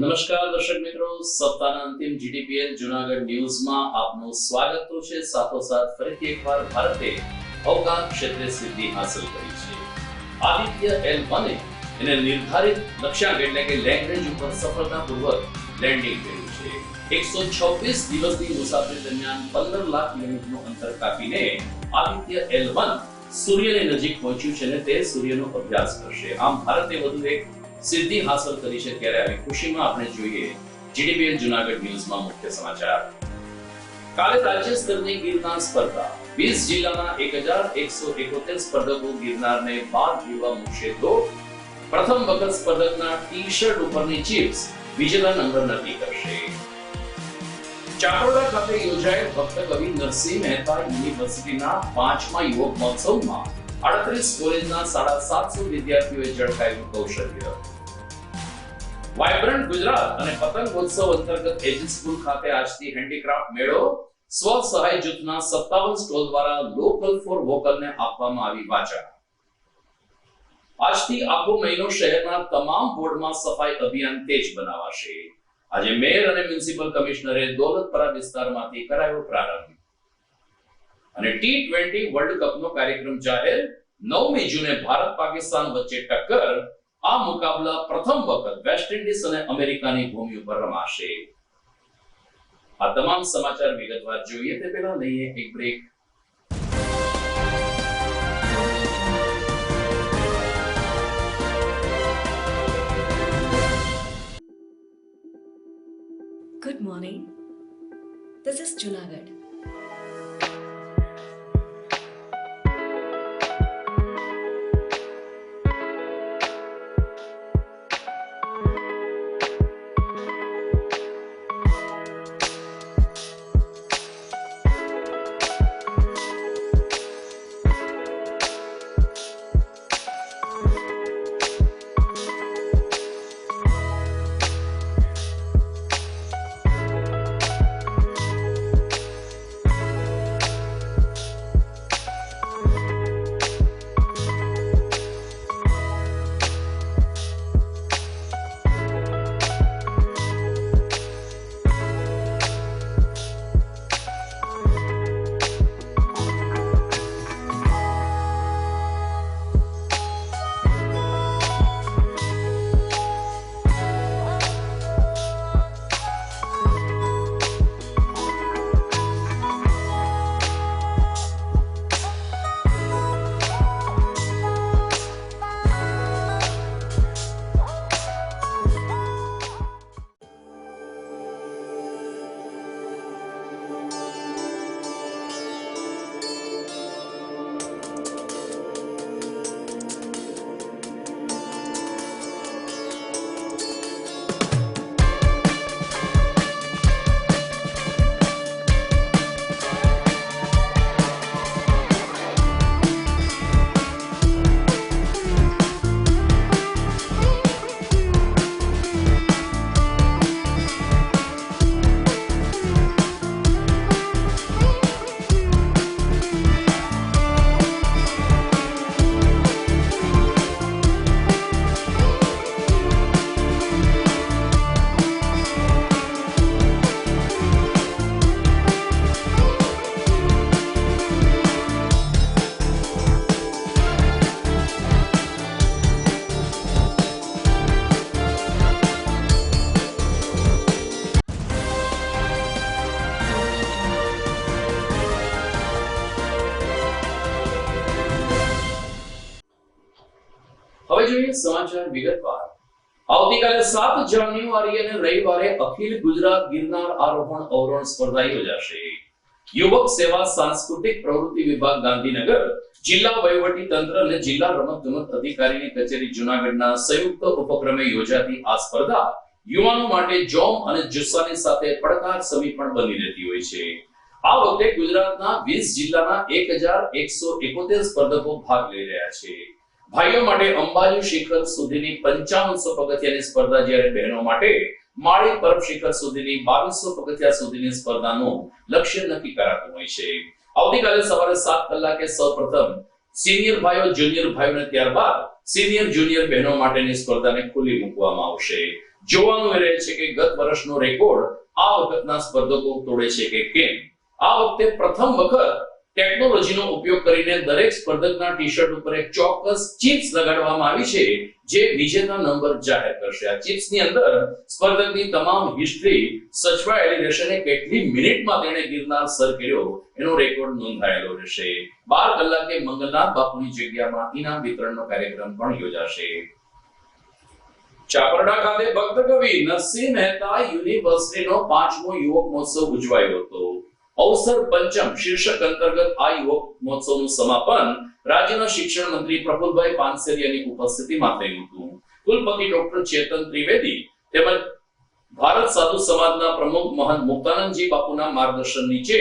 નમસ્કાર દર્શક મિત્રો, સપ્તાહના અંતિમ જીટીપીએલ જૂનાગઢ ન્યૂઝમાં આપનું સ્વાગત છે। સાથોસાથ ફરીથી એકવાર ભારતે અવકાશ ક્ષેત્રે સિદ્ધિ હાંસલ કરી છે। આદિત્ય L1 એને નિર્ધારિત લક્ષ્યાંક એટલે કે લેન્ડ રેન્જ ઉપર સફળતાપૂર્વક લેન્ડિંગ કર્યું છે। 126 દિવસની મુસાફરી દરમિયાન 15 લાખ કિલોમીટરનું અંતર કાપીને આદિત્ય L1 સૂર્યની નજીક પહોંચ્યું છે અને તે સૂર્યનો અભ્યાસ કરશે। આમ ભારતે વધુ એક સિદ્ધિ હાંસલ કરી છે। ત્યારે આવી ખુશીમાં આપણે જોઈએ જીટીપીએલ જૂનાગઢ ન્યૂઝમાં મુખ્ય સમાચાર। કાલે રાજ્ય સ્તરની ગિરનાર સ્પર્ધા 20 જિલ્લાના 1171 સ્પર્ધકો ગિરનારને 12 જીવવા મૂકશે। તો પ્રથમ વખત સ્પર્ધકના ટી-શર્ટ ઉપરની ચિપ્સ વિજેતા નંબર નક્કી કરશે। ચાકોડા ખાતે યોજાયેલ ભક્ત કવિ નરસિંહ મહેતા યુનિવર્સિટીના 5મા યુવક મહોત્સવમાં 38 કોલેજના 750 વિદ્યાર્થીઓએ ઝળકાવ્યું કૌશલ્ય। વાઇબ્રન્ટ ગુજરાત અને પતંગોત્સવ અંતર્ગત એજી સ્કૂલ ખાતે આજથી હેન્ડીક્રાફ્ટ મેળો સ્વ સહાય જૂથના 57 સ્ટોલ દ્વારા લોકલ ફોર વોકલને આપવામાં આવી વાચા। આજથી આખો મહિનો શહેરના તમામ વોર્ડમાં સફાઈ અભિયાન તેજ બનાવાશે। આજે મેયર અને મ્યુનિસિપલ કમિશનરે દોલતપરા વિસ્તારમાંથી કરાયો પ્રારંભ। અને T20 વર્લ્ડ કપનો કાર્યક્રમ જાહેર। 9મી જૂને ભારત પાકિસ્તાન વચ્ચે ટક્કર। આ મુકાબલા પ્રથમ વખત વેસ્ટ ઇન્ડિઝ અને અમેરિકાની ભૂમિ ઉપર રમાશે। આ તમામ સમાચાર વિગતવાર જોઈએ તે પહેલા લઈએ એક break. Good morning. This is Junagadh. હવે જોઈએ સમાચાર વિગતવાર। આવતીકાલે 7 જાન્યુઆરી અને રવિવારે અખિલ ગુજરાત ગિરનાર આરોહણ અવરોહણ સ્પર્ધા યોજાશે। યુવક સેવા સાંસ્કૃતિક પ્રવૃત્તિ વિભાગ ગાંધીનગર, જિલ્લા વહીવટી તંત્ર અને જિલ્લા રમતગમત અધિકારીની કચેરી જૂનાગઢના સંયુક્ત ઉપક્રમે યોજાતી આ સ્પર્ધા યુવાનો માટે જોમ અને જુસ્સાની સાથે પડકાર સમી પણ બની રહેતી હોય છે। આ વખતે ગુજરાતના 20 જિલ્લાના 1171 સ્પર્ધકો ભાગ લઈ રહ્યા છે। ભાઈઓ માટે અંબાજી શિખર સુધીની 5500 પગથિયાની સ્પર્ધા, જ્યારે બહેનો માટે માળી પર્વત શિખર સુધીની 2200 પગથિયા સુધીની સ્પર્ધાનું લક્ષ્ય નક્કી કરાતું હોય છે। આવતીકાલે સવારે 7 કલાકે સૌપ્રથમ સિનિયર ભાઈઓ, જુનિયર ભાઈઓને ત્યારબાદ સિનિયર જુનિયર બહેનો માટેની સ્પર્ધાને ખુલ્લી મૂકવામાં આવશે। જોવાનું એ રહે છે કે ગત વર્ષનો રેકોર્ડ આ વખતના સ્પર્ધકો તોડે છે કે કેમ. આ વખતે પ્રથમ વખત ટેકનોલોજીનો ઉપયોગ કરીને દરેક સ્પર્ધકના ટી-શર્ટ ઉપર એક ચોક્કસ ચિપ્સ લગાડવામાં આવી છે જે વિજેતા નંબર જાહેર કરશે. આ ચિપ્સની અંદર સ્પર્ધકની તમામ હિસ્ટ્રી સચવાયેલી રહેશે અને કેટલી મિનિટમાં તેણે ગિરનાર સર કર્યો એનો રેકોર્ડ નોંધાયેલો રહેશે. 12 કલાકે મંગલનાથ બાપુની જગ્યામાં ઇનામ વિતરણનો કાર્યક્રમ પણ યોજાશે. ચાપરડા ખાતે ભક્ત કવિ નરસિંહ મહેતા યુનિવર્સિટીનો 5મો યુવક મહોત્સવ ઉજવાયો હતો. અવસર પંચમ શીર્ષક અંતર્ગત આ યુવક મહોત્સવનું સમાપન રાજ્યના શિક્ષણ મંત્રી પ્રફુલભાઈ પાનસેરિયાની ઉપસ્થિતિમાં થયું હતું. કુલપતિ ડોક્ટર ચેતન ત્રિવેદી તેમજ ભારત સાધુ સમાજના પ્રમુખ મહંત મુક્તાનંદજી બાપુના માર્ગદર્શન નીચે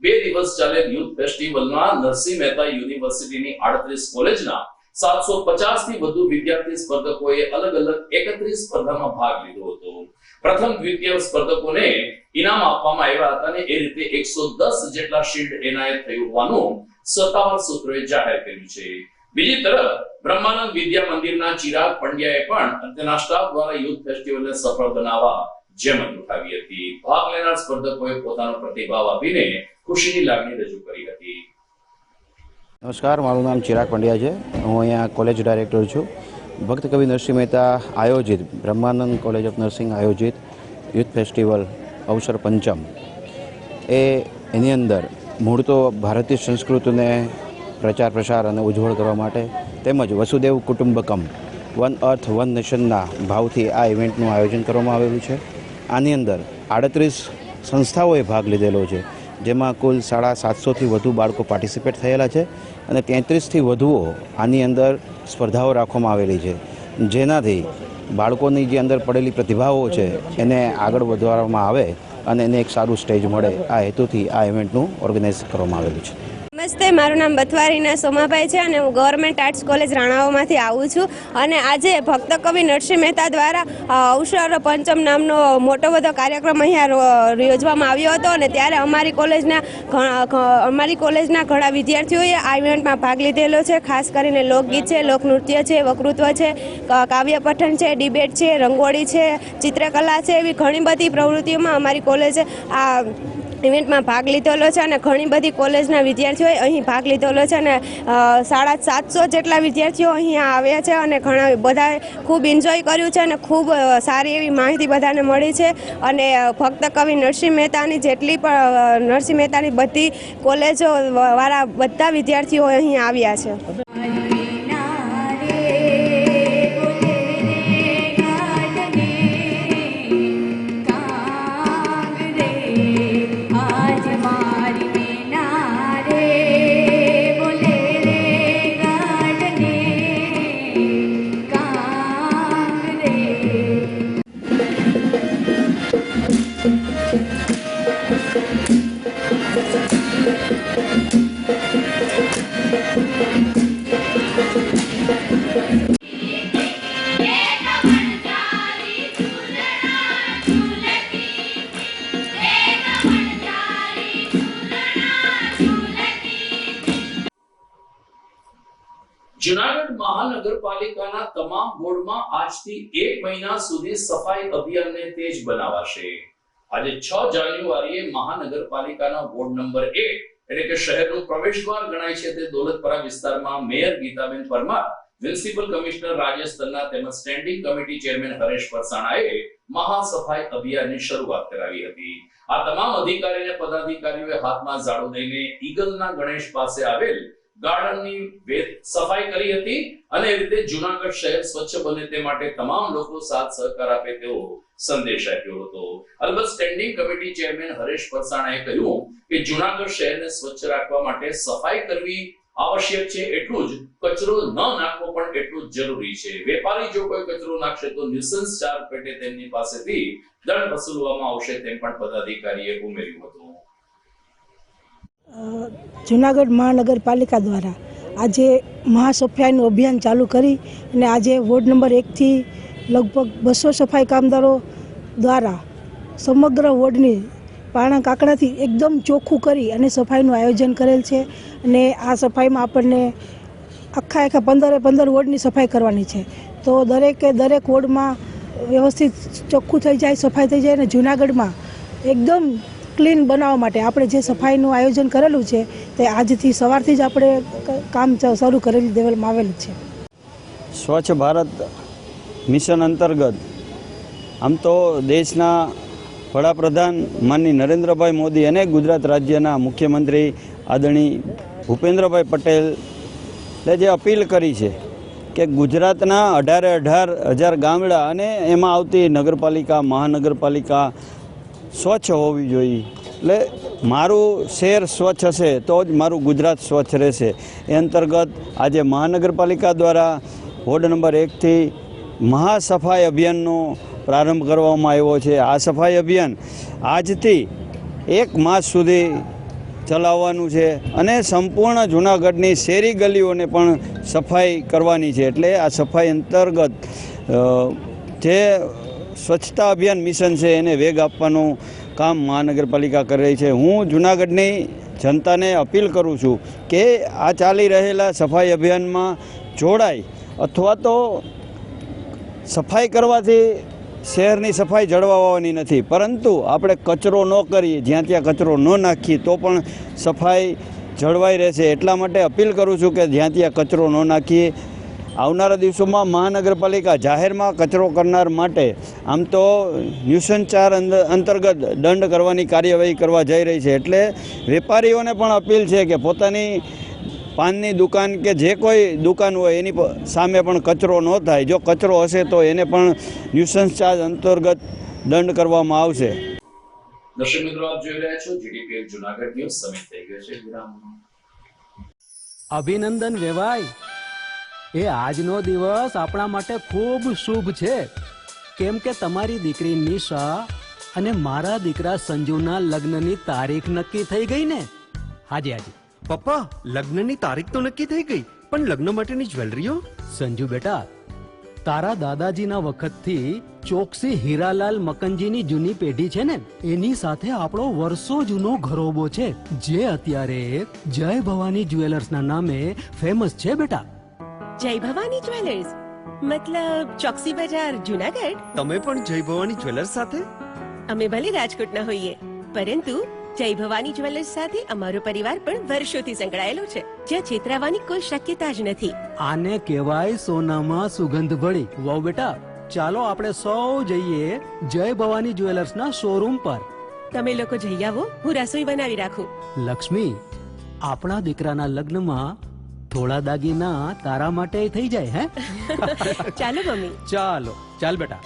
2 દિવસ ચાલેલ યુથ ફેસ્ટિવલમાં નરસિંહ મહેતા યુનિવર્સિટીની 38 કોલેજના 750 થી વધુ વિદ્યાર્થી સ્પર્ધકોએ અલગ અલગ 31 સ્પર્ધામાં ભાગ લીધો હતો. પ્રથમ દ્વિતીય સ્પર્ધકોને ઇનામ આપવામાં આવ્યા હતા અને એ રીતે 110 જેટલા શિલ્ડ એનાયત થયું હોવાનું સત્તાવાર સૂત્રોએ જાહેર કર્યું છે. બીજી તરફ બ્રહ્માનંદ વિદ્યા મંદિરના ચિરાગ પંડ્યાએ પણ તેના સ્ટાફ દ્વારા યુથ ફેસ્ટિવલને સફળ બનાવવા જહેમત ઉઠાવી હતી. ભાગ લેનાર સ્પર્ધકોએ પોતાનો પ્રતિભાવ આપીને ખુશીની લાગણી રજૂ કરી હતી. નમસ્કાર, મારું નામ ચિરાગ પંડ્યા છે. હું અહીંયા કોલેજ ડાયરેક્ટર છું. ભક્ત કવિ નરસિંહ મહેતા આયોજિત બ્રહ્માનંદ કોલેજ ઓફ નર્સિંગ આયોજિત યુથ ફેસ્ટિવલ અવસર પંચમ એની અંદર મૂળ તો ભારતીય સંસ્કૃતિને પ્રચાર પ્રસાર અને ઉજ્જવળ કરવા માટે તેમજ વસુદેવ કુટુંબકમ વન અર્થ વન નેશનના ભાવથી આ ઇવેન્ટનું આયોજન કરવામાં આવેલું છે. આની અંદર 38 સંસ્થાઓએ ભાગ લીધેલો છે, જેમાં કુલ 750થી વધુ બાળકો પાર્ટિસિપેટ થયેલા છે અને 33થી વધુઓ આની અંદર સ્પર્ધાઓ રાખવામાં આવેલી છે, જેનાથી બાળકોની જે અંદર પડેલી પ્રતિભાઓ છે એને આગળ વધારવામાં આવે અને એને એક સારું સ્ટેજ મળે, આ હેતુથી આ ઇવેન્ટનું ઓર્ગેનાઇઝ કરવામાં આવેલું છે. નમસ્તે, મારું નામ બથવારીના સોમાભાઈ છે અને હું ગવર્મેન્ટ આર્ટ્સ કોલેજ રાણાઓમાંથી આવું છું. અને આજે ભક્ત કવિ નરસિંહ મહેતા દ્વારા અવસર પંચમ નામનો મોટો બધો કાર્યક્રમ અહીંયા યોજવામાં આવ્યો હતો અને ત્યારે અમારી કોલેજના ઘણા વિદ્યાર્થીઓએ આ ઇવેન્ટમાં ભાગ લીધેલો છે. ખાસ કરીને લોકગીત છે, લોકનૃત્ય છે, વક્તૃત્વ છે, કાવ્ય પઠન છે, ડિબેટ છે, રંગોળી છે, ચિત્રકલા છે, એવી ઘણી બધી પ્રવૃત્તિઓમાં અમારી કોલેજે આ ઇવેન્ટમાં ભાગ લીધેલો છે અને ઘણી બધી કોલેજના વિદ્યાર્થીઓએ અહીં ભાગ લીધેલો છે અને 750 જેટલા વિદ્યાર્થીઓ અહીંયા આવ્યા છે અને ઘણા બધાએ ખૂબ એન્જોય કર્યું છે અને ખૂબ સારી એવી માહિતી બધાને મળી છે. અને ભક્ત કવિ નરસિંહ મહેતાની બધી કોલેજો વાળા બધા વિદ્યાર્થીઓ અહીં આવ્યા છે. જૂનાગઢ મહાનગરપાલિકાના તમામ વોર્ડમાં આજથી 1 મહિના સુધી સફાઈ અભિયાનને તેજ બનાવાશે. આજે 6 જાન્યુઆરીએ મહાનગરપાલિકાના વોર્ડ નંબર 1 એટલે કે શહેરનું પ્રવેશદ્વાર ગણાય છે તે દોલતપરા વિસ્તારમાં mayor Gitaben Parmar, municipal commissioner Rajesh Tanna તેમજ સ્ટેન્ડિંગ કમિટી ચેરમેન હરેશ પરસાણાએ મહાસફાઈ અભિયાનની શરૂઆત કરાવી હતી. આ તમામ અધિકારી અને પદાધિકારીઓએ હાથમાં ઝાડુ લઈને ઈગલના ગણેશ પાસે આવેલ ગાર્ડનની સફાઈ કરી હતી અને એ રીતે જૂનાગઢ શહેર સ્વચ્છ બને તે માટે તમામ લોકો સાથ સહકાર આપે તેવો સંદેશ આપ્યો હતો. અલબત્ત સ્ટેન્ડિંગ કમિટી ચેરમેન હરેશ પરસાણાએ કહ્યું કે જૂનાગઢ શહેરને સ્વચ્છ રાખવા માટે સફાઈ કરવી આવશ્યક છે, એટલું જ કચરો ન નાખવો પણ એટલું જ જરૂરી છે. વેપારી જો કોઈ કચરો નાખશે તો ન્યુસન્સ ચાર્જ પેટે તેમની પાસેથી દંડ વસૂલવામાં આવશે તેમ પણ પદાધિકારીએ ઉમેર્યું હતું. જૂનાગઢ મહાનગરપાલિકા દ્વારા આજે મહાસફાઈનું અભિયાન ચાલુ કરી અને આજે વોર્ડ નંબર 1થી લગભગ 200 સફાઈ કામદારો દ્વારા સમગ્ર વોર્ડની પાણા કાંકડાથી એકદમ ચોખ્ખું કરી અને સફાઈનું આયોજન કરેલ છે. અને આ સફાઈમાં આપણને આખા 15 વોર્ડની સફાઈ કરવાની છે. તો દરેક વોર્ડમાં વ્યવસ્થિત ચોખ્ખું થઈ જાય, સફાઈ થઈ જાય. અને જૂનાગઢમાં એકદમ ક્લીન બનાવવા માટે આપણે જે સફાઈનું આયોજન કરેલું છે તે આજથી સવારથી જ આપણે કામ શરૂ કરી દેવામાં આવેલું છે. સ્વચ્છ ભારત મિશન અંતર્ગત આમ તો દેશના વડાપ્રધાન માનની નરેન્દ્રભાઈ મોદી અને ગુજરાત રાજ્યના મુખ્યમંત્રી આદરણીય ભૂપેન્દ્રભાઈ પટેલે જે અપીલ કરી છે કે ગુજરાતના 18,000 ગામડા અને એમાં આવતી નગરપાલિકા, મહાનગરપાલિકા સ્વચ્છ હોવી જોઈએ. એટલે મારું શહેર સ્વચ્છ હશે તો જ મારું ગુજરાત સ્વચ્છ રહેશે. એ અંતર્ગત આજે મહાનગરપાલિકા દ્વારા વોર્ડ નંબર 1થી મહાસફાઈ અભિયાનનો પ્રારંભ કરવામાં આવ્યો છે. આ સફાઈ અભિયાન આજથી 1 માસ સુધી ચલાવવાનું છે અને સંપૂર્ણ જૂનાગઢની શેરી ગલીઓને પણ સફાઈ કરવાની છે. એટલે આ સફાઈ અંતર્ગત જે સ્વચ્છતા અભિયાન મિશન છે એને વેગ આપવાનું કામ મહાનગરપાલિકા કરી રહી છે. હું જૂનાગઢની જનતાને અપીલ કરું છું કે આ ચાલી રહેલા સફાઈ અભિયાનમાં જોડાય, અથવા તો સફાઈ કરવાથી શહેરની સફાઈ જળવાવાની નથી, પરંતુ આપણે કચરો ન કરીએ, જ્યાં ત્યાં કચરો ન નાખીએ તો પણ સફાઈ જળવાઈ રહેશે. એટલા માટે અપીલ કરું છું કે જ્યાં ત્યાં કચરો ન નાખીએ. આવનારા દિવસોમાં મહાનગરપાલિકા જાહેરમાં કચરો કરનાર માટે આમ તો ન્યુસન્સ ચાર્જ અંતર્ગત દંડ કરવાની કાર્યવાહી કરવા જઈ રહી છે. એટલે વેપારીઓને પણ અપીલ છે કે પોતાની પાનની દુકાન કે જે કોઈ દુકાન હોય એની સામે પણ કચરો ન થાય. જો કચરો હશે તો એને પણ ન્યુસન્સ ચાર્જ અંતર્ગત દંડ કરવામાં આવશે. દર્શક મિત્રો, આપ જોઈ રહ્યા છો જીડીપીએલ જૂનાગઢ ન્યૂઝ. સમય થઈ ગયો છે વિરામ. અભિનંદન વેવાય. એ આજનો દિવસ આપણા માટે ખૂબ શુભ છે, કેમ કે તમારી દીકરી નિશા અને મારા દીકરા સંજુના લગ્નની તારીખ નક્કી થઈ ગઈ ને. હાજી હાજી પપ્પા, લગ્નની તારીખ તો નક્કી થઈ ગઈ, પણ લગ્ન માટેની જ્વેલરીઓ? સંજુ બેટા, તારા દાદાજીના વખતથી ચોકસી હીરાલાલ મકનજીની જૂની પેઢી છે ને, એની સાથે આપણો વર્ષો જૂનો ઘરોબો છે, જે અત્યારે જય ભવાની જ્વેલર્સના નામે ફેમસ છે બેટા. જય ભવાની જ્વેલર્સ મતલબ ચોકસી બજાર જૂનાગઢ? તમે પણ જય ભવાની જ્વેલર્સ સાથે? અમે ભલે રાજકોટના હોઈએ, પરંતુ જય ભવાની જ્વેલર્સ સાથે અમારો પરિવાર પણ વર્ષોથી સંકળાયેલો છે, જ્યાં છેતરાવાની કોઈ શક્યતા જ નથી. આને કહેવાય સોનામાં સુગંધ ભળી. વાવ બેટા, ચાલો આપણે સૌ જઈએ જય ભવાની જ્વેલર્સના શોરૂમ પર. તમે લોકો જઈ આવો, હું રસોઈ બનાવી રાખું. લક્ષ્મી, આપણા દીકરાના લગ્નમાં થોડા દાગીના તારા માટે થઈ જાય. હે ચાલો મમ્મી. ચાલો ચાલ બેટા.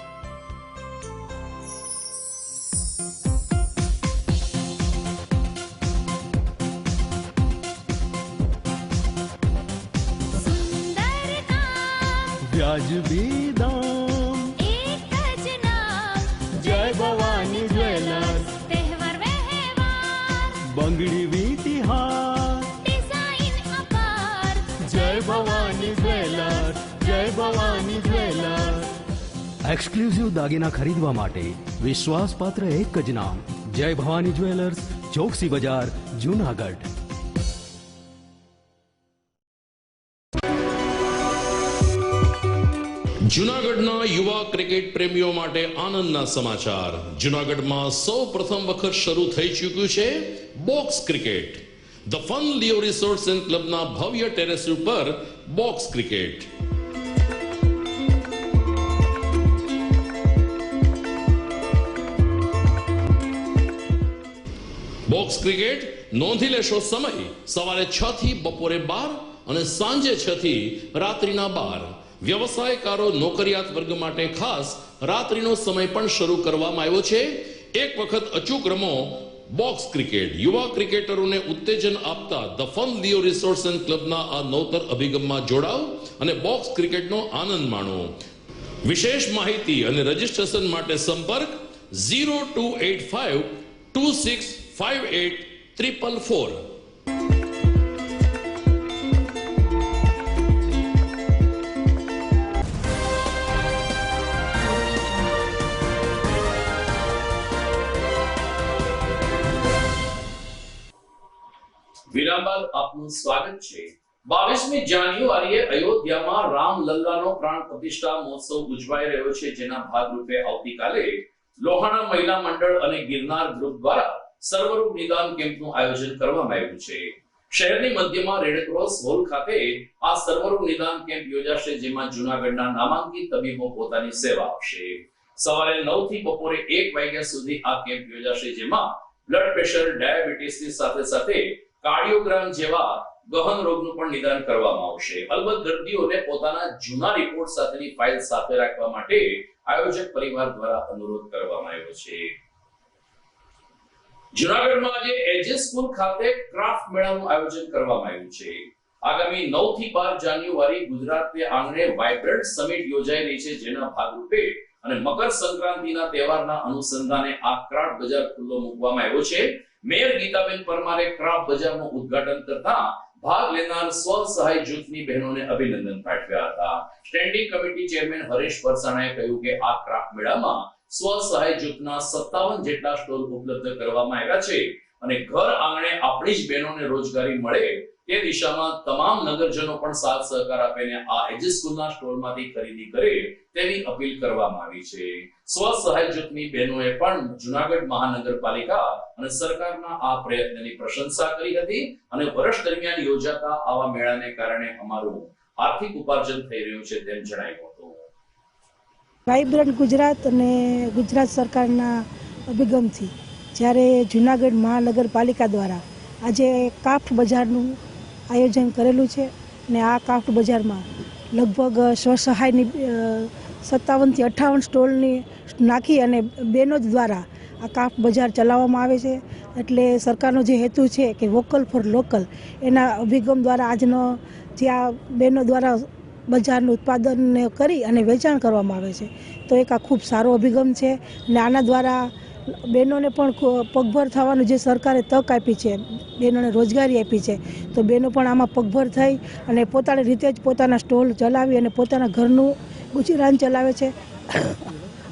વ્યાજબી દામ, એક જ નામ, જય ભવાની જ્વેલર્સ. તહેવાર વ્યવહાર, બંગડી વીટી હાર, ડિઝાઇન અપાર, જય ભવાની જ્વેલર્સ, જય ભવાની જ્વેલર્સ. એક્સક્લુઝિવ દાગીના ખરીદવા માટે વિશ્વાસપાત્ર એક જ નામ, જય ભવાની જ્વેલર્સ, ચોકસી બજાર, જૂનાગઢ. જૂનાગઢના યુવા ક્રિકેટ પ્રેમીઓ માટે આનંદના સમાચાર. જૂનાગઢમાં સૌ પ્રથમ વખત શરૂ થઈ ચૂક્યું છે box cricket. The fun Leo resorts and ક્લબના ભવ્ય ટેરેસ ઉપર બોક્સ ક્રિકેટ. બોક્સ ક્રિકેટ નોંધી લેશો સમય સવારે 6 થી બપોરે 12 અને સાંજે 6 થી રાત્રિના 12. વ્યવસાયકારો, નોકરિયાત વર્ગ માટે ખાસ રાત્રિનો સમય પણ શરૂ કરવામાં આવ્યો છે. એક વખત અચૂક રમો બોક્સ ક્રિકેટ. યુવા ક્રિકેટરોને ઉત્તેજન આપતા the fun Leo resorts and ક્લબના આ નવતર અભિગમમાં જોડાઓ અને બોક્સ ક્રિકેટનો આનંદ માણો. વિશેષ માહિતી અને રજીસ્ટ્રેશન માટે સંપર્ક 0285 2658 444. વિરામ બાદ આપનું સ્વાગત છે. 22મી જાન્યુઆરીએ અયોધ્યામાં રામલલ્લાનો પ્રાણ પ્રતિષ્ઠા મહોત્સવ ઉજવાઈ રહ્યો છે, જેના ભાગરૂપે આવતીકાલે લોહાણા મહિલા મંડળ અને ગિરનાર ગ્રુપ દ્વારા સર્વરોગ નિદાન કેમ્પનું આયોજન કરવામાં આવ્યું છે. શહેરની મધ્યમાં રેડક્રોસ હોલ ખાતે આ સર્વરોગ નિદાન કેમ્પ યોજાશે, જેમાં જૂનાગઢના નામાંકિત તબીબો પોતાની સેવા આપશે. સવારે 9 થી બપોરે 1 વાગ્યા સુધી આ કેમ્પ યોજાશે, જેમાં બ્લડ પ્રેશર, ડાયાબિટીસની સાથે સાથે કાર્ડિયોગ્રામ જેવા ગહન રોગનું પણ નિદાન કરવામાં આવશે. અલબત્ત દર્દીઓને પોતાના જૂના રિપોર્ટ સાથેની ફાઇલ સાથે રાખવા માટે આયોજક પરિવાર દ્વારા અનુરોધ કરવામાં આવ્યો છે. જૂનાગઢમાં આજે એજે સ્કૂલ ખાતે ક્રાફ્ટ મેળાનું આયોજન કરવામાં આવ્યું છે. આગામી 9 થી 12 જાન્યુઆરી ગુજરાત આંગણે વાઇબ્રન્ટ સમિટ યોજાઈ રહી છે, જેના ભાગરૂપે અને મકર સંક્રાંતિના તહેવારના અનુસંધાને આ ક્રાફ્ટ બજાર ખુલ્લો મૂકવામાં આવ્યો છે. મેયર ગીતાબેન પરમારે ક્રાફ્ટ બજારનું ઉદ્ઘાટન કરતા ભાગ લેનાર સ્વ સહાય જૂથની બહેનોને અભિનંદન પાઠવ્યા હતા. સ્ટેન્ડિંગ કમિટી ચેરમેન હરેશ પરસાણાએ કહ્યું કે આ ક્રાફ્ટ મેળામાં સ્વ સહાય જૂથના 57 જેટલા સ્ટોલ ઉપલબ્ધ કરવામાં આવ્યા છે અને ઘર આંગણે આપણી જ બહેનોને રોજગારી મળે તે દિશામાં તમામ નગરજનો પણ સાથ સહકાર આપીને આ એજે સ્કૂલના સ્ટોલમાંથી ખરીદી કરે તેવી અપીલ કરવામાં આવી છે. સ્વ સહાય જૂથની બહેનોએ પણ જૂનાગઢ મહાનગરપાલિકા અને સરકારના આ પ્રયત્નની પ્રશંસા કરી હતી અને વર્ષ દરમિયાન યોજાતા આવા મેળાને કારણે અમારું આર્થિક ઉપાર્જન થઈ રહ્યું છે તેમ જણાવ્યું હતું. વાઇબ્રન્ટ ગુજરાત અને ગુજરાત સરકારના અભિગમથી જ્યારે જૂનાગઢ મહાનગરપાલિકા દ્વારા આજે ક્રાફ્ટ બજારનું આયોજન કરેલું છે ને આ ક્રાફ્ટ બજારમાં લગભગ સ્વસહાયની 57 થી 58 સ્ટોલની નાખી અને બહેનો દ્વારા આ ક્રાફ્ટ બજાર ચલાવવામાં આવે છે. એટલે સરકારનો જે હેતુ છે કે વોકલ ફોર લોકલ, એના અભિગમ દ્વારા આજનો જે આ બહેનો દ્વારા બજારનું ઉત્પાદન કરી અને વેચાણ કરવામાં આવે છે, તો એક આ ખૂબ સારો અભિગમ છે. અને આના દ્વારા બહેનોને પણ પગભર થવાનું જે સરકારે તક આપી છે, બહેનોને રોજગારી આપી છે, તો બહેનો પણ આમાં પગભર થઈ અને પોતાની રીતે જ પોતાના સ્ટોલ ચલાવી અને પોતાના ઘરનું ગુજરાન ચલાવે છે.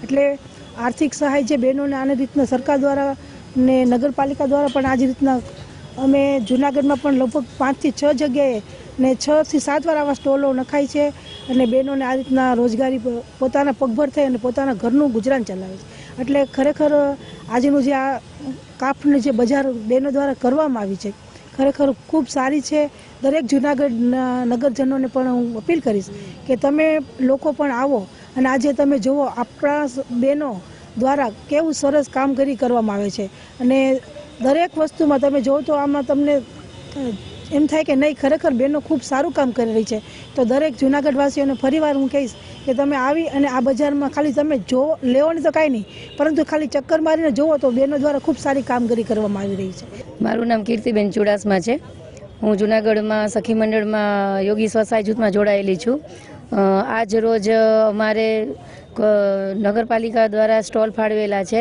એટલે આર્થિક સહાય જે બહેનોને આની રીતના સરકાર દ્વારા ને નગરપાલિકા દ્વારા પણ આ જ રીતના અમે જૂનાગઢમાં પણ લગભગ 5 થી 6 જગ્યાએ ને 6 થી 7 વાર આવા સ્ટોલો નખાય છે અને બહેનોને આ રીતના રોજગારી પોતાના પગભર થઈ અને પોતાના ઘરનું ગુજરાન ચલાવે છે. એટલે ખરેખર આજનું જે આ કાફની જે બજાર બહેનો દ્વારા કરવામાં આવી છે ખરેખર ખૂબ સારી છે. દરેક જૂનાગઢના નગરજનોને પણ હું અપીલ કરીશ કે તમે લોકો પણ આવો અને આજે તમે જુઓ આપણા બહેનો દ્વારા કેવું સરસ કામગીરી કરવામાં આવે છે અને દરેક વસ્તુમાં તમે જુઓ તો આમાં તમને એમ થાય કે નહીં, ખરેખર બહેનો ખૂબ સારું કામ કરી રહી છે. તો દરેક જૂનાગઢવાસીઓને ફરીવાર હું કહીશ કે તમે આવી અને આ બજારમાં ખાલી તમે જો લેવાની તો કાંઈ નહીં, પરંતુ ખાલી ચક્કર મારીને જુઓ તો બહેનો દ્વારા ખૂબ સારી કામગીરી કરવામાં આવી રહી છે. મારું નામ કીર્તિબેન ચુડાસમા છે. હું જૂનાગઢમાં સખી મંડળમાં યોગી સ્વસહાય જૂથમાં જોડાયેલી છું. આજ રોજ અમારે નગરપાલિકા દ્વારા સ્ટોલ ફાળવેલા છે.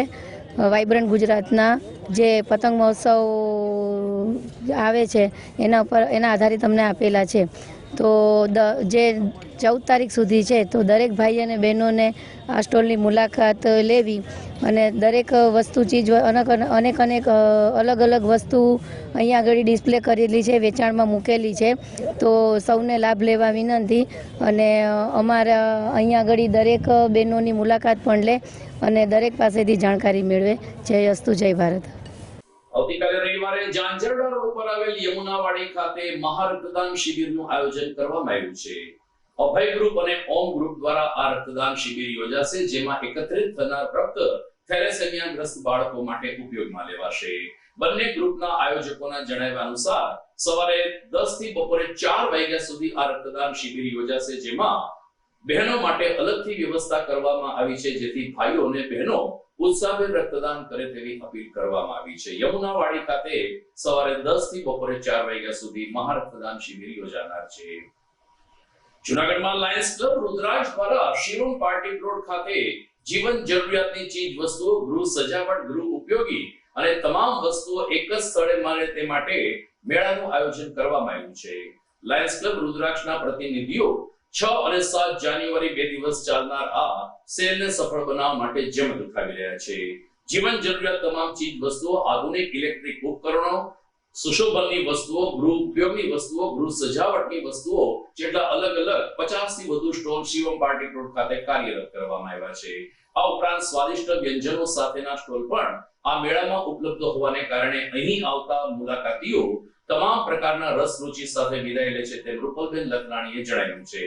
વાઇબ્રન્ટ ગુજરાતના જે પતંગ મહોત્સવ આવે છે એના આધારિત અમને આપેલા છે. તો જે 14 તારીખ સુધી છે, તો દરેક ભાઈ અને બહેનોને આ સ્ટોલની મુલાકાત લેવી અને દરેક વસ્તુ ચીજ અનેક અલગ અલગ વસ્તુ અહીંયા આગળ ડિસ્પ્લે કરેલી છે, વેચાણમાં મૂકેલી છે. તો સૌને લાભ લેવા વિનંતી અને અમારા અહીંયા આગળ દરેક બહેનોની મુલાકાત પણ લે અને દરેક પાસેથી જાણકારી મેળવે. જય અસ્તુ, જય ભારત. આવતીકાલે રવિવારે જાંજરડા રોડ પર આવેલ યમુનાવાડી ખાતે મહારક્તદાન શિબિરનું આયોજન કરવામાં આવ્યું છે. અભય ગ્રુપ અને ઓમ ગ્રુપ દ્વારા આ રક્તદાન શિબિર યોજાશે, જેમાં એકત્રિત થનાર રક્ત થેલેસેમિયાગ્રસ્ત બાળકો માટે ઉપયોગમાં લેવાશે. બંને ગ્રુપના આયોજકોના જણાવ્યા અનુસાર સવારે 10 થી બપોરે 4 વાગ્યા સુધી આ રક્તદાન શિબિર યોજાશે, જેમાં બહેનો માટે અલગથી વ્યવસ્થા કરવામાં આવી છે, જેથી ભાઈઓ અને બહેનો ઉત્સાહભેર રક્તદાન કરે તેવી અપીલ કરવામાં આવી છે. યમુનાવાડી ખાતે સવારે 10 થી બપોરે 4 વાગ્યા સુધી મહારક્તદાન શિબિર યોજાનાર છે. જૂનાગઢમાં લાયન્સ ક્લબ રુદ્રાજ દ્વારા શિરોમ પાર્ટી પ્લોટ ખાતે જીવન જરૂરિયાતની ચીજ વસ્તુઓ, ગૃહ સજાવટ, ગૃહ ઉપયોગી અને તમામ વસ્તુઓ એક જ સ્થળે મળે તે માટે મેળાનું આયોજન કરવામાં આવ્યું છે. લાયન્સ ક્લબ રુદ્રાક્ષના પ્રતિનિધિઓ 6 અને 7 જાન્યુઆરી 2 દિવસ ચાલનાર આ સેલને સફળ બનાવવા માટે જહેમત ઉઠાવી રહ્યા છે. જીવન જરૂરિયાત તમામ ચીજ વસ્તુઓ, આધુનિક ઇલેક્ટ્રિક ઉપકરણો, સુશોભનની વસ્તુઓ, ગૃહ ઉપયોગની વસ્તુઓ, ગૃહ સજાવટની વસ્તુઓ જેટલા અલગ અલગ 50 થી વધુ સ્ટોલ શિવમ પાર્ટી પ્લોટ ખાતે કાર્યરત કરવામાં આવ્યા છે. આ ઉપરાંત સ્વાદિષ્ટ વ્યંજનો સાથેના સ્ટોલ પણ આ મેળામાં ઉપલબ્ધ હોવાને કારણે અહીં આવતા મુલાકાતીઓ તમામ પ્રકારના રસ રુચિ સાથે વિદાય લે છે તેમ રૂપલબેન લખરાણીએ જણાવ્યું છે.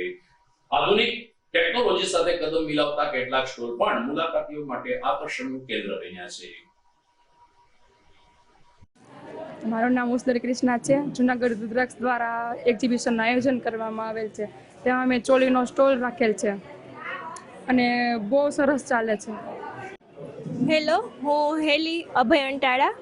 આધુનિક ટેકનોલોજી સાથે કદમ મિલાવતા કેટલાક સ્ટોલ પણ મુલાકાતીઓ માટે આકર્ષણનું કેન્દ્ર બન્યા છે. મારું નામ ઉસદર કૃષ્ણા છે. જુનાગઢ રુદ્રાક્ષ દ્વારા એક્ઝિબિશનનું આયોજન કરવામાં આવેલ છે. તેમાં અમે ચોલીનો સ્ટોલ રાખેલ છે અને બહુ સરસ ચાલે છે. હેલો, હું હેલી અભય અંટાળા.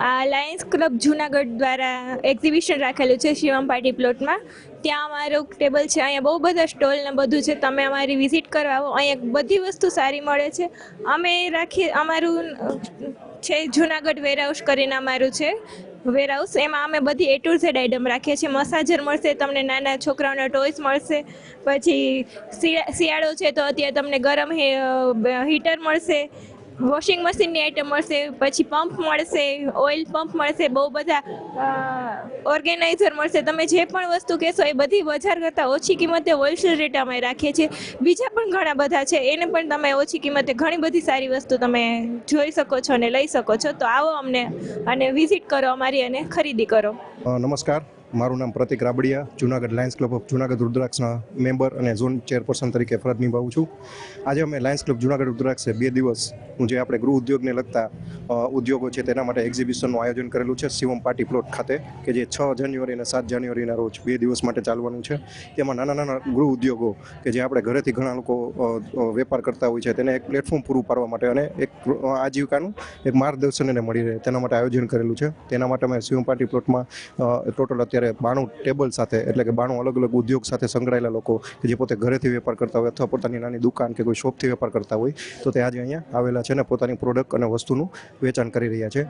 આ લાયન્સ ક્લબ જુનાગઢ દ્વારા એક્ઝિબિશન રાખેલું છે શિવમ પાર્ટી પ્લોટમાં. ત્યાં અમારું ટેબલ છે. અહીંયા બહુ બધા સ્ટોલ ને બધું છે. તમે અમારી વિઝિટ કરવા આવો. અહીંયા બધી વસ્તુ સારી મળે છે. અમે અમારું છે જુનાગઢ વેરહાઉસ કરીને અમારું છે વેરહાઉસ. એમાં અમે બધી A to Z આઈટમ રાખીએ છીએ. મસાજર મળશે તમને, નાના છોકરાઓના ટોયસ મળશે, પછી શિયાળો છે તો અત્યારે તમને ગરમ હીટર મળશે, વોશિંગ મશીનની આઈટમ મળશે, પછી પંપ મળશે, ઓઇલ પંપ મળશે, બહુ બધા ઓર્ગેનાઇઝર મળશે. તમે જે પણ વસ્તુ કહેશો એ બધી બજાર કરતાં ઓછી કિંમતે હોલસેલ રેટ અમે રાખીએ છીએ. બીજા પણ ઘણા બધા છે, એને પણ તમે ઓછી કિંમતે ઘણી બધી સારી વસ્તુ તમે જોઈ શકો છો અને લઈ શકો છો. તો આવો અમને અને વિઝિટ કરો અમારી અને ખરીદી કરો. નમસ્કાર, મારું નામ Pratik Rabadiya, Junagadh lions club of Junagadh રુદ્રાક્ષના મેમ્બર અને ઝોન ચેરપર્સન તરીકે ફરજ નિભાવું છું. આજે અમે લાયન્સ ક્લબ જુનાગઢ રુદ્રાક્ષે 2 દિવસનું જે આપણે ગૃહ ઉદ્યોગને લગતા ઉદ્યોગો છે તેના માટે એક્ઝિબિશનનું આયોજન કરેલું છે શિવમ પાર્ટી પ્લોટ ખાતે, કે જે 6 જાન્યુઆરી અને 7 જાન્યુઆરીના રોજ 2 દિવસ માટે ચાલવાનું છે. તેમાં નાના નાના ગૃહ ઉદ્યોગો કે જે આપણે ઘરેથી ઘણા લોકો વેપાર કરતા હોય છે તેને એક પ્લેટફોર્મ પૂરું પાડવા માટે અને એક આજીવિકાનું એક માર્ગદર્શન એને મળી રહે તેના માટે આયોજન કરેલું છે. તેના માટે અમે શિવમ પાર્ટી પ્લોટમાં ટોટલ અત્યારે 92 ટેબલ સાથે, એટલે કે 92 અલગ અલગ ઉદ્યોગ સાથે સંકળાયેલા લોકો કે જે પોતે ઘરેથી વેપાર કરતા હોય અથવા પોતાની નાની દુકાન કે કોઈ શોપથી વેપાર કરતા હોય તો તે આજે અહીંયા આવેલા છે અને પોતાની પ્રોડક્ટ અને વસ્તુનું વેચાણ કરી રહ્યા છે.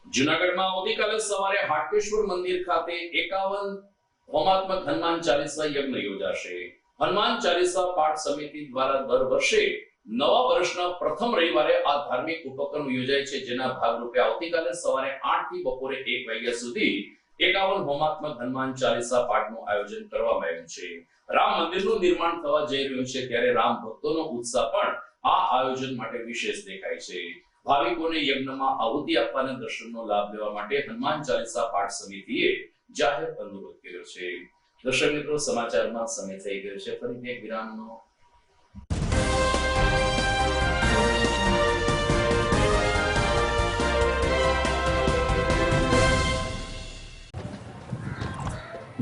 જૂનાગઢમાં આવતીકાલે સવારે હાટકેશ્વર મંદિર ખાતે 51 હોમાત્મક હનુમાન ચાલીસા યજ્ઞ યોજાશે. હનુમાન ચાલીસા પાઠ સમિતિ દ્વારા દર વર્ષે નવા વર્ષના પ્રથમ રવિવારે આ ધાર્મિક ઉપક્રમ યોજાય છે, જેના ભાગરૂપે આવતીકાલે સવારે 8 થી બપોરે 1 વાગ્યા સુધી 51 હોમાત્મક હનુમાન ચાલીસા પાઠનું આયોજન કરવામાં આવ્યું છે. રામ મંદિરનું નિર્માણ થવા જઈ રહ્યું છે ત્યારે રામ ભક્તોનો ઉત્સાહ પણ આ આયોજન માટે વિશેષ દેખાય છે. ભાવિકોને યજ્ઞમાં આહુતિ આપવાના દર્શનનો લાભ લેવા માટે હનુમાન ચાલીસા પાઠ સમિતિએ જાહેર અનુરોધ કર્યો છે. દર્શક મિત્રો, સમાચારમાં સમય થઈ ગયો છે. ફરીથી એક વિરામનો.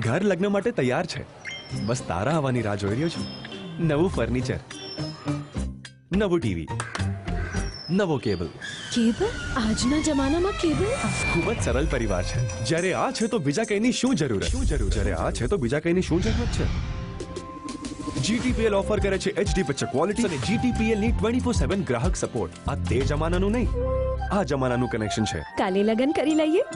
ઘર લગ્ન માટે તૈયાર છે. બસ તારા આવવાની રાહ જોઈ રહ્યો છું. નવું ફર્નિચર, નવું ટીવી, નવો કેબલ. કેબલ? આજના જમાનામાં કેબલ? ખૂબ જ સરળ પરિવાર છે. જ્યારે આ છે તો બીજા કઈની શું જરૂરત? જ્યારે આ છે તો બીજા કઈની શું જરૂરત છે? GTPL ઓફર કરે છે HD પિક્ચર ક્વોલિટી અને GTPL ની 24/7 ગ્રાહક સપોર્ટ. આ તે જમાનાનું નહીં, આ જમાનાનું કનેક્શન છે. કાલે લગન કરી લઈએ.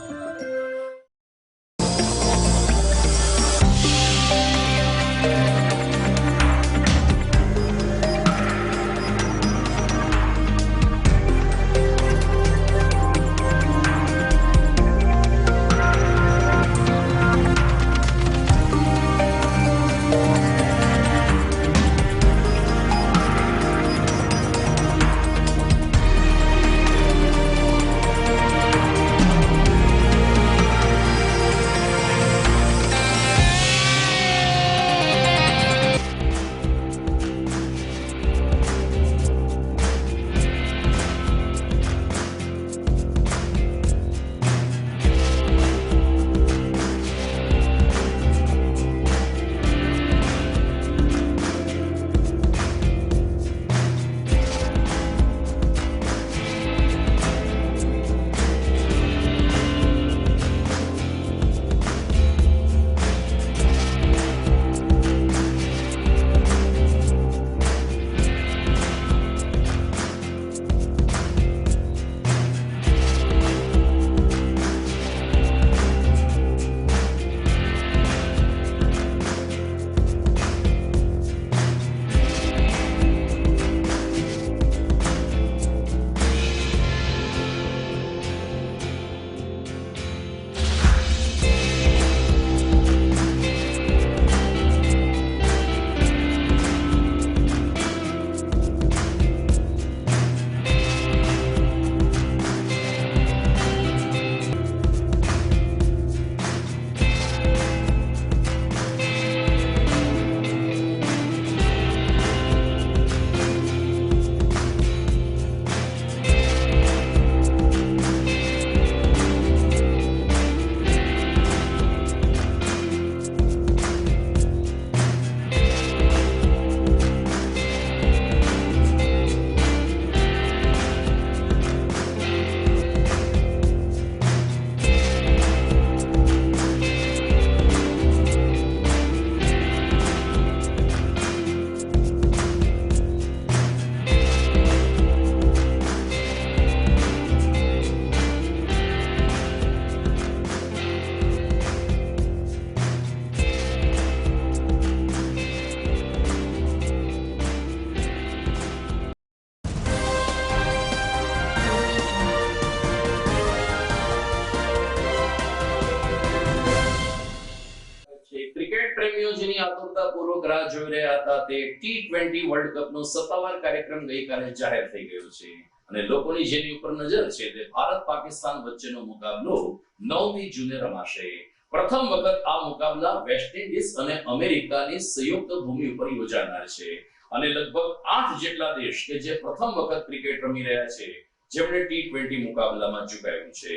આતુરતાપૂર્વક રાહ જોઈ રહ્યા હતા તે T20 વર્લ્ડ કપનો સત્તાવાર કાર્યક્રમ ગઈકાલે જાહેર થઈ ગયો છે અને લોકોની જેની ઉપર નજર છે તે ભારત પાકિસ્તાન વચ્ચેનો મુકાબલો 9મી જૂને રમાશે. પ્રથમ વખત આ મુકાબલા વેસ્ટ ઇન્ડિઝ અને અમેરિકાની સંયુક્ત ભૂમિ ઉપર યોજાનાર છે અને લગભગ 8 જેટલા દેશ કે જે પ્રથમ વખત ક્રિકેટ રમી રહ્યા છે જેમણે T20 મુકાબલામાં ઝુકાવ્યું છે.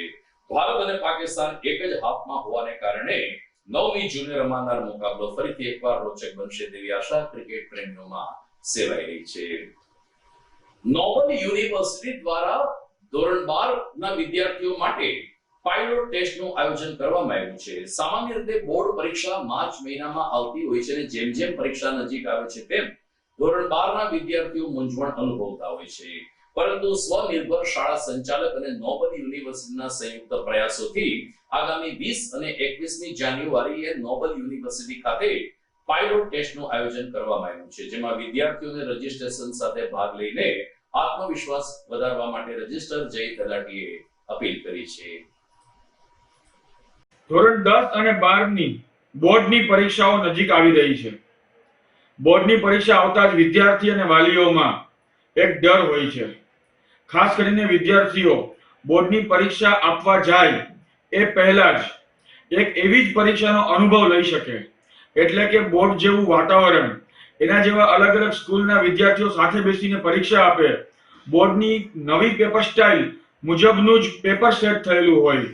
ભારત અને પાકિસ્તાન એક જ હાફમાં હોવાને કારણે 9મી જૂને રમાનાર મુકાબલો ફરીથી એકવાર રોચક બનશે તેવી આશા ક્રિકેટ પ્રેમીઓમાં સેવાઈ રહી છે. નોબલ યુનિવર્સિટી દ્વારા ધોરણ 12 ના વિદ્યાર્થીઓ માટે પાયલોટ ટેસ્ટનું આયોજન કરવામાં આવ્યું છે. સામાન્ય રીતે બોર્ડ પરીક્ષા માર્ચ મહિનામાં આવતી હોય છે અને જેમ જેમ પરીક્ષા નજીક આવે છે તેમ ધોરણ 12 ના વિદ્યાર્થીઓ મૂંઝવણ અનુભવતા હોય છે. પરંતુ સ્વનિર્ભર શાળા સંચાલક અને નોબલ યુનિવર્સિટીના સંયુક્ત પ્રયાસોથી આગામી 20 અને 21મી જાન્યુઆરીએ નોબલ યુનિવર્સિટી ખાતે પાયલોટ ટેસ્ટનું આયોજન કરવામાં આવ્યું છે જેમાં વિદ્યાર્થીઓને રજિસ્ટ્રેશન સાથે ભાગ લઈને આત્મવિશ્વાસ વધારવા માટે રજિસ્ટર જય તલાટીએ અપીલ કરી છે. ધોરણ 10 અને 12ની બોર્ડની પરીક્ષાઓ નજીક આવી રહી છે. બોર્ડની પરીક્ષા આવતા જ વિદ્યાર્થી અને વાલીઓમાં એક ડર હોય છે. ખાસ કરીને વિદ્યાર્થીઓ બોર્ડની પરીક્ષા આપવા જાય એ પહેલા જ એક એવી જ પરીક્ષાનો અનુભવ લઈ શકે, એટલે કે બોર્ડ જેવું વાતાવરણ, એના જેવા અલગ અલગ સ્કૂલના વિદ્યાર્થીઓ સાથે બેસીને પરીક્ષા આપે, બોર્ડની નવી પેપર સ્ટાઇલ મુજબનું જ પેપર સેટ થયેલું હોય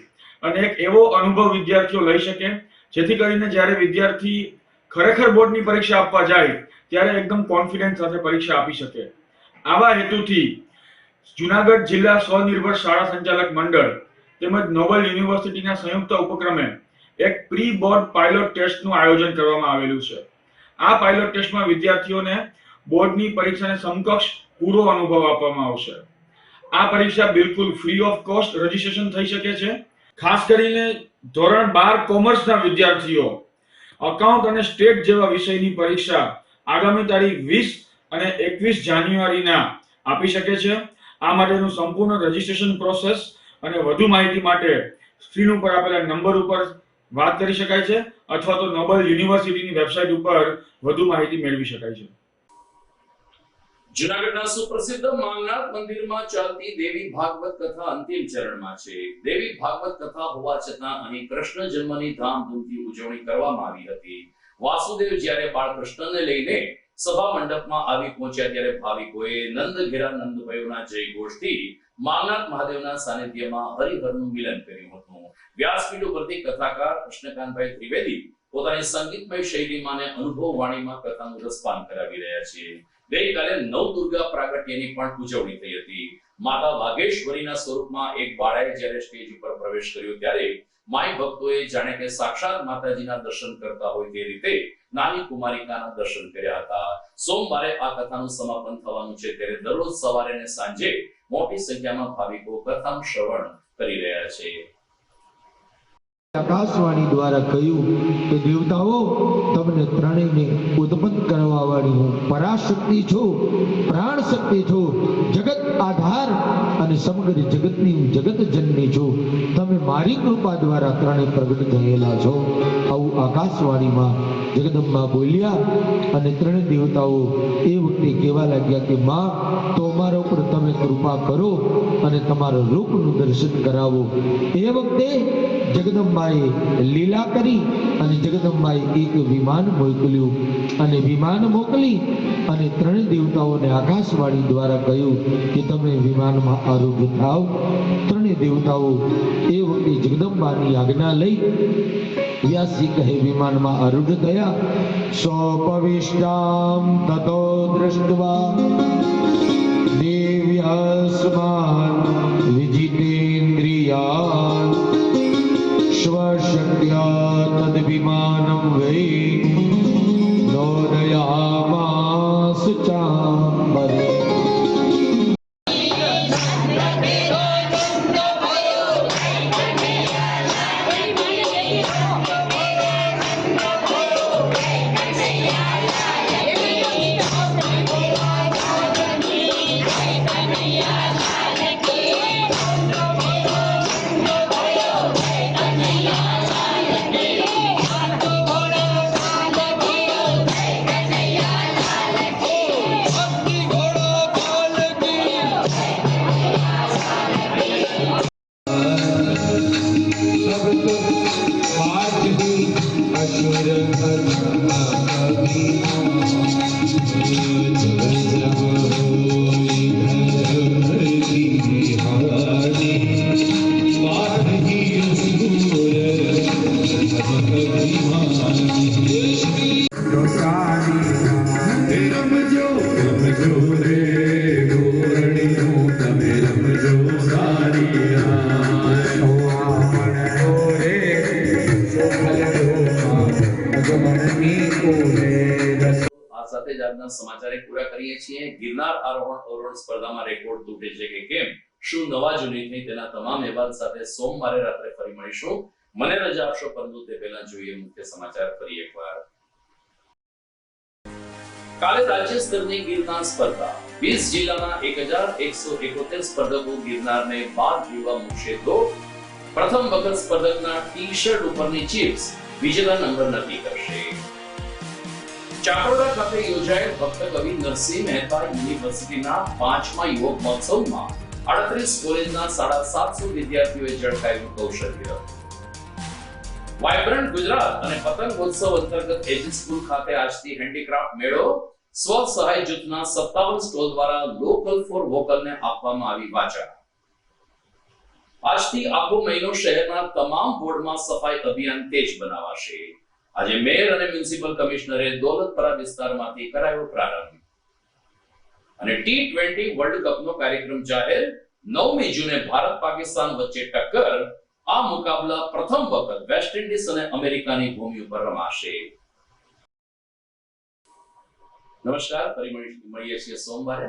અને એક એવો અનુભવ વિદ્યાર્થીઓ લઈ શકે જેથી કરીને જ્યારે વિદ્યાર્થી ખરેખર બોર્ડની પરીક્ષા આપવા જાય ત્યારે એકદમ કોન્ફિડન્સ સાથે પરીક્ષા આપી શકે. આવા હેતુથી જુનાગઢ જિલ્લા સ્વનિર્ભર શાળા સંચાલક મંડળ તેમજ નોબલ યુનિવર્સિટીના સંયુક્ત ઉપક્રમે એક પ્રી બોર્ડ પાયલોટ ટેસ્ટનું આયોજન કરવામાં આવેલું છે. આ પાયલોટ ટેસ્ટમાં વિદ્યાર્થીઓને બોર્ડની પરીક્ષાને સમકક્ષ પૂરો અનુભવ આપવામાં આવશે. આ પરીક્ષા બિલકુલ ફ્રી ઓફ કોસ્ટ રજીસ્ટ્રેશન થઈ શકે છે. ખાસ કરીને ધોરણ 12 કોમર્સના વિદ્યાર્થીઓ અકાઉન્ટ અને સ્ટેટ જેવા વિષયની પરીક્ષા આગામી તારીખ 20 અને 21 જાન્યુઆરીના આપી શકે છે. આ માટેનું સંપૂર્ણ રજીસ્ટ્રેશન પ્રોસેસ અને વધુ માહિતી માટે સ્ક્રીન ઉપર આપેલા નંબર ઉપર વાત કરી શકાય છે અથવા તો નોબલ યુનિવર્સિટીની વેબસાઇટ ઉપર વધુ માહિતી મેળવી શકાય છે. જૂનાગઢના સુપ્રસિદ્ધ માંગનાથ મંદિરમાં ચાલતી દેવી ભાગવત કથા અંતિમ ચરણમાં છે. દેવી ભાગવત કથા હોવા છતાં અહીં કૃષ્ણ જન્મની ધામધૂમથી ઉજવણી કરવામાં આવી હતી. વાસુદેવ જ્યારે બાળકૃષ્ણને લઈને સભા મંડપમાં આવી પહોંચ્યા ત્યારે ભાવિકોએ નંદ ઘેરા નંદભાઈઓના જય ઘોષથી માંગનાથ મહાદેવના સાનિધ્યમાં હરિહરનું મિલન કર્યું હતું. વ્યાસપીઠ ઉપરથી કથાકાર કૃષ્ણકાંતભાઈ ત્રિવેદી પોતાની સંગીતમય શૈલીમાં અને અનુભવ વાણીમાં કથાનું રસપાન કરાવી રહ્યા છે. ગઈકાલે નવદુર્ગા પ્રાગટ્યની પણ ઉજવણી થઈ હતી. માતા વાઘેશ્વરીના સ્વરૂપમાં એક બાળાએ જ્યારે સ્ટેજ ઉપર પ્રવેશ કર્યો ત્યારે માય ભક્તોએ જાણે કે સાક્ષાત માતાજીના દર્શન કરતા હોય તે રીતે નાની કુમારિકાના દર્શન કર્યા હતા. સોમવારે આ કથાનું સમાપન થવાનું છે ત્યારે દરરોજ સવારે અને સાંજે મોટી સંખ્યામાં ભાવિકો કથાનું શ્રવણ કરી રહ્યા છે. આકાશવાણી દ્વારા કહ્યું કે દેવતાઓ તમને ત્રણેયને ઉત્પન્ન કરવા વાળી હું પરાશક્તિ છું, પ્રાણ શક્તિ છું, જગત આધાર અને સમગ્ર જગતની હું જગત જનની છું. તમે મારી કૃપા દ્વારા ત્રણેય પ્રગટ થયેલા છો. આવું આકાશવાણીમાં જગદંબા બોલ્યા અને ત્રણેય દેવતાઓ એ વખતે કહેવા લાગ્યા કે માં તો અમારા ઉપર તમે કૃપા કરો અને તમારા રૂપનું દર્શન કરાવો. એ વખતે જગદંબાએ લીલા કરી અને જગદંબાએ એક વિમાન મોકલ્યું અને વિમાન મોકલી અને ત્રણેય દેવતાઓને આકાશવાણી દ્વારા કહ્યું કે તમે વિમાનમાં આરૂઢ થાવ. ત્રણેય દેવતાઓ એ વખતે જગદંબાની આજ્ઞા લઈ વ્યાસજી કહે વિમાનમાં આરૂઢ થયા. સોપવિષ્ટામ તતો દૃષ્ટવા દેવ્યાસ્માન વિજિતેન્દ્રિયા સ્વશક્ત્યા તદ વિમાનમ વૈ નોદયામાસ ચાંબરે. જ આજના સમાચાર પૂરા કરીએ છીએ. ગિરનાર આરોહણ અવરોહણ સ્પર્ધામાં રેકોર્ડ તૂટે છે કે કેમ, શું નવા જૂની થઈ, તેના તમામ અહેવાલ સાથે સોમવારે રાત્રે ફરી મળીશું. મને રજા આપશો, પરંતુ તે પહેલા જોઈએ મુખ્ય સમાચાર ફરી એકવાર. કાલે રાજ્ય સ્તરની ગિરનાર સ્પર્ધા. 20 જિલ્લાના 1171 સ્પર્ધકો ગિરનારને 12 જીવવા મૂકશે તો પ્રથમ વખત સ્પર્ધકના ટી શર્ટ ઉપરની ચિપ્સ વિજેતા નંબર નક્કી કરશે. ચાકરડા ખાતે યોજાયેલ ભક્ત કવિ નરસિંહ મહેતા યુનિવર્સિટીના 5મા યુવક મહોત્સવમાં 38 કોલેજના 750 વિદ્યાર્થીઓએ ઝળકાયું કૌશલ્ય. વાઇબ્રન્ટ ગુજરાત અને પતંગોત્સવ અંતર્ગત એજી સ્કૂલ ખાતે આજથી હેન્ડીક્રાફ્ટ મેળો. સ્વ સહાય જૂથના 57 સ્ટોલ દ્વારા લોકલ ફોર વોકલને આપવામાં આવી વાચા. આજથી આખો મહિનો શહેરના તમામ વોર્ડમાં સફાઈ અભિયાન તેજ બનાવાશે. આજે મેયર અને મ્યુનિસિપલ કમિશનરે દોલતપરા વિસ્તારમાંથી કરાયો પ્રારંભ. અને T20 વર્લ્ડ કપનો કાર્યક્રમ જાહેર. 9મી જૂને ભારત પાકિસ્તાન વચ્ચે ટક્કર. આ મુકાબલા પ્રથમ વખત વેસ્ટ ઇન્ડિઝ અને અમેરિકાની ભૂમિ ઉપર રમાશે. નમસ્કાર, ફરી મળીએ છીએ સોમવારે.